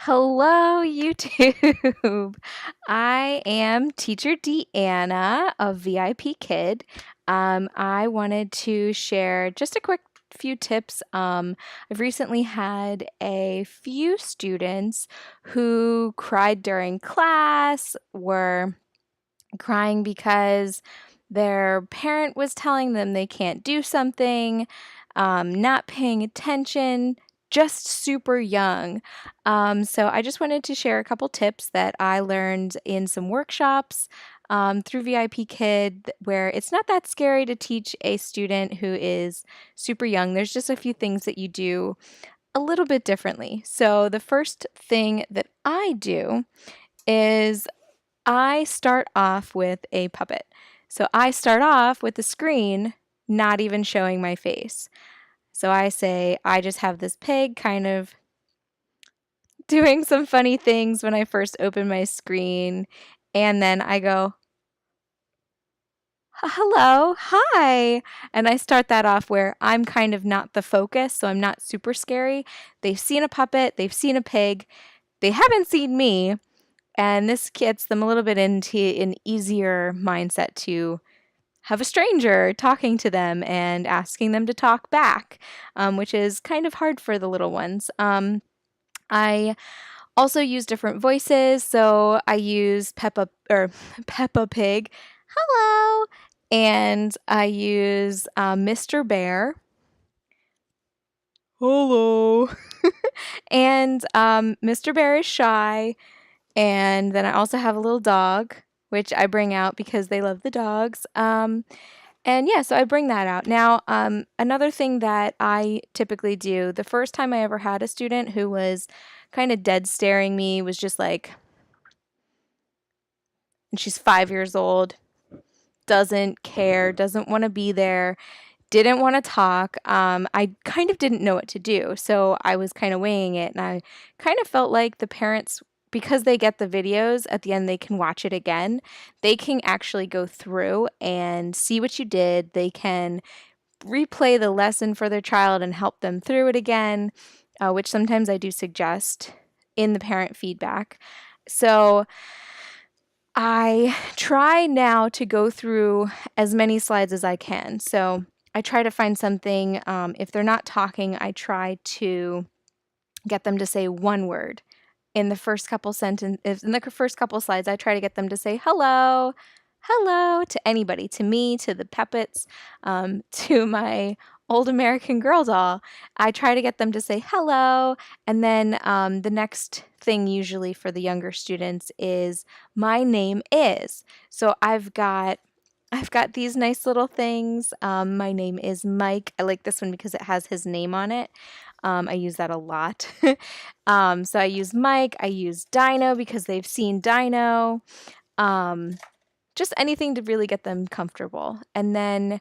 Hello, YouTube. I am Teacher Deanna of VIP Kid. I wanted to share just a quick few tips. I've recently had a few students who cried during class, were crying because their parent was telling them they can't do something, not paying attention, just super young. So I just wanted to share a couple tips that I learned in some workshops through VIP Kid, where it's not that scary to teach a student who is super young. There's just a few things that you do a little bit differently. So the first thing that I do is I start off with a puppet. So I start off with the screen not even showing my face. So I say, I just have this pig kind of doing some funny things when I first open my screen. And then I go, hello, hi. And I start that off where I'm kind of not the focus, so I'm not super scary. They've seen a puppet, they've seen a pig, they haven't seen me. And this gets them a little bit into an easier mindset to have a stranger talking to them and asking them to talk back, which is kind of hard for the little ones. I also use different voices, so I use Peppa or Peppa Pig, hello, and I use Mr. Bear, hello, and Mr. Bear is shy. And then I also have a little dog, which I bring out because they love the dogs. And yeah, so I bring that out. Now, another thing that I typically do, the first time I ever had a student who was kind of dead staring me, was just like, and she's 5 years old, doesn't care, doesn't want to be there, didn't want to talk. I kind of didn't know what to do. So I was kind of weighing it, and I kind of felt like the parents, because they get the videos at the end, they can watch it again. They can actually go through and see what you did. They can replay the lesson for their child and help them through it again, which sometimes I do suggest in the parent feedback. So I try now to go through as many slides as I can. So I try to find something. If they're not talking, I try to get them to say one word. In the first couple slides, I try to get them to say hello, hello to anybody, to me, to the puppets, to my old American Girl doll. I try to get them to say hello, and then the next thing usually for the younger students is my name is. So I've got these nice little things. My name is Mike. I like this one because it has his name on it. I use that a lot. So I use Mike. I use Dino because they've seen Dino. Just anything to really get them comfortable. And then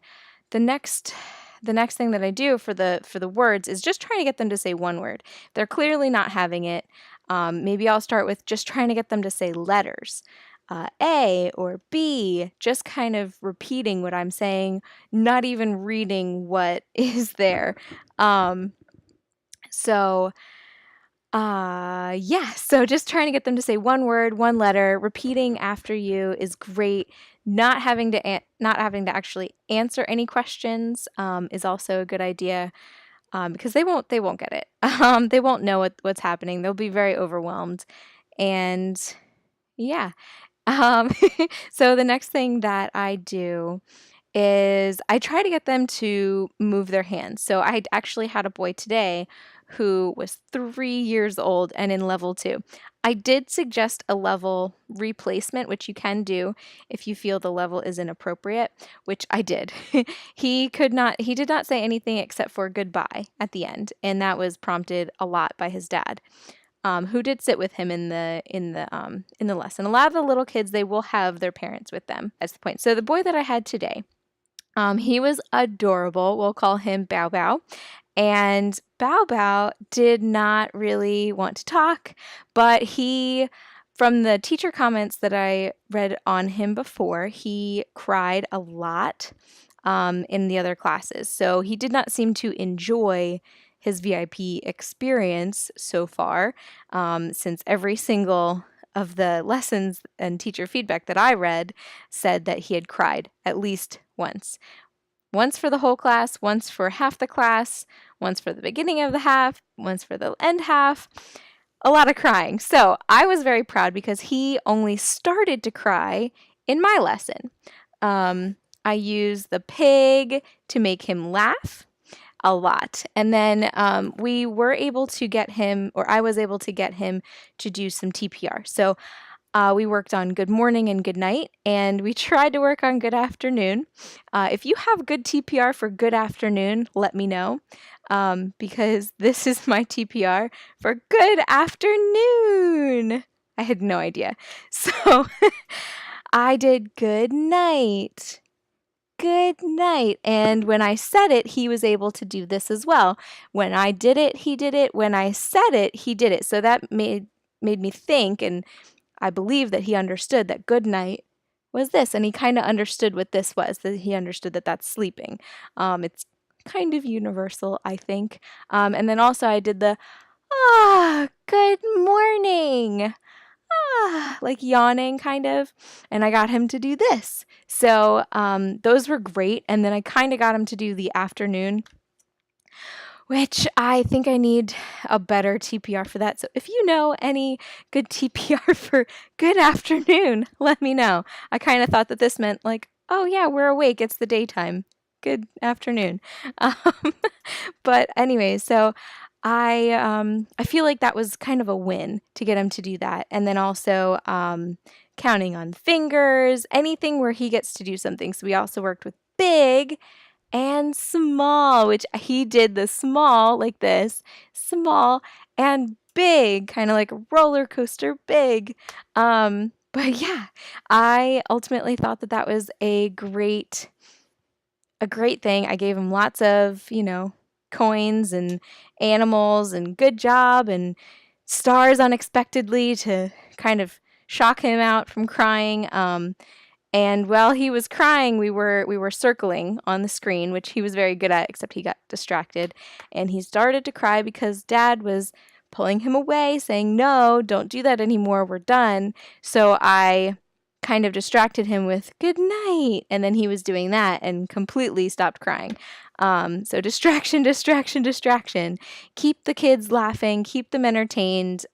the next thing that I do for the words is just trying to get them to say one word. They're clearly not having it. Maybe I'll start with just trying to get them to say letters. A or B, just kind of repeating what I'm saying, not even reading what is there. So yeah, so just trying to get them to say one word, one letter, repeating after you is great. Not having to actually answer any questions is also a good idea, because they won't get it. They won't know what's happening. They'll be very overwhelmed, and yeah. Um, so the next thing that I do is I try to get them to move their hands. So I actually had a boy today who was 3 years old and in level 2. I did suggest a level replacement, which you can do if you feel the level is inappropriate, which I did. He did not say anything except for goodbye at the end, and that was prompted a lot by his dad. Who did sit with him in the lesson. A lot of the little kids, they will have their parents with them. That's the point. So the boy that I had today, he was adorable. We'll call him Bow Bow. And Bow Bow did not really want to talk, but from the teacher comments that I read on him before, he cried a lot in the other classes. So he did not seem to enjoy his VIP experience so far, since every single of the lessons and teacher feedback that I read said that he had cried at least once. Once for the whole class, once for half the class, once for the beginning of the half, once for the end half. A lot of crying. So I was very proud because he only started to cry in my lesson. I used the pig to make him laugh a lot. And then we were able to get him, or I was able to get him to do some TPR. So we worked on good morning and good night, and we tried to work on good afternoon. If you have good TPR for good afternoon, let me know, because this is my TPR for good afternoon. I had no idea. So I did good night. Good night. And when I said it, he was able to do this as well. When I did it, he did it. When I said it, he did it. So that made me think, and I believe that he understood that good night was this, and he kind of understood what this was, that he understood that that's sleeping. It's kind of universal, I think. And then also I did the, good morning, like yawning kind of, and I got him to do this. So those were great, and then I kind of got him to do the afternoon, which I think I need a better TPR for that. So if you know any good TPR for good afternoon, let me know. I kind of thought that this meant like, oh yeah, we're awake. It's the daytime. Good afternoon. Um, but anyway, so I feel like that was kind of a win to get him to do that. And then also counting on fingers, anything where he gets to do something. So we also worked with big and small, which he did the small like this, small and big, kind of like a roller coaster big. But yeah, I ultimately thought that that was a great thing. I gave him lots of, coins and animals and good job and stars unexpectedly to kind of shock him out from crying. And while he was crying, we were circling on the screen, which he was very good at, except he got distracted. And he started to cry because Dad was pulling him away, saying, "No, don't do that anymore. We're done." So I kind of distracted him with "good night," and then he was doing that and completely stopped crying. So distraction, distraction, distraction. Keep the kids laughing, keep them entertained.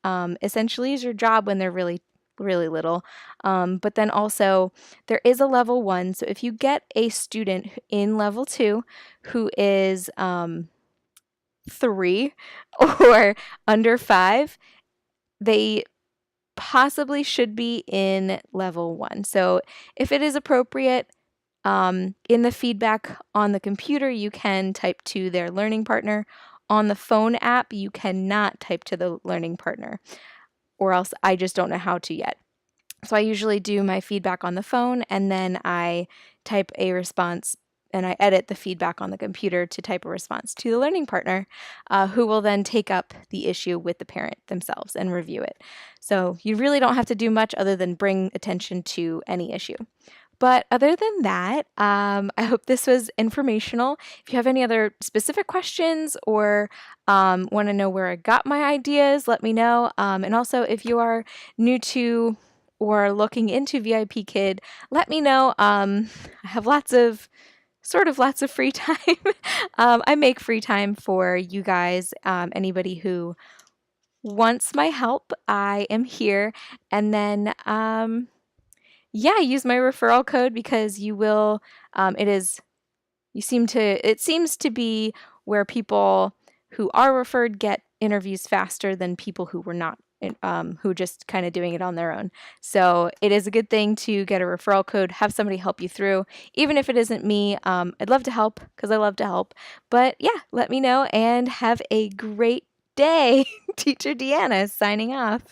Essentially, is your job when they're really really little. But then also, there is a level 1. So if you get a student in level 2 who is 3 or under 5, they possibly should be in level 1. So if it is appropriate, in the feedback on the computer, you can type to their learning partner. On the phone app, you cannot type to the learning partner, or else I just don't know how to yet. So I usually do my feedback on the phone, and then I type a response, and I edit the feedback on the computer to type a response to the learning partner, who will then take up the issue with the parent themselves and review it. So you really don't have to do much other than bring attention to any issue. But other than that, I hope this was informational. If you have any other specific questions or want to know where I got my ideas, let me know. And also, if you are new to or looking into VIPKID, let me know. I have lots of free time. I make free time for you guys. Anybody who wants my help, I am here. And then yeah, use my referral code because you will, it seems to be where people who are referred get interviews faster than people who were not, who just kind of doing it on their own. So it is a good thing to get a referral code, have somebody help you through, even if it isn't me. I'd love to help because I love to help. But yeah, let me know and have a great day. Teacher Deanna signing off.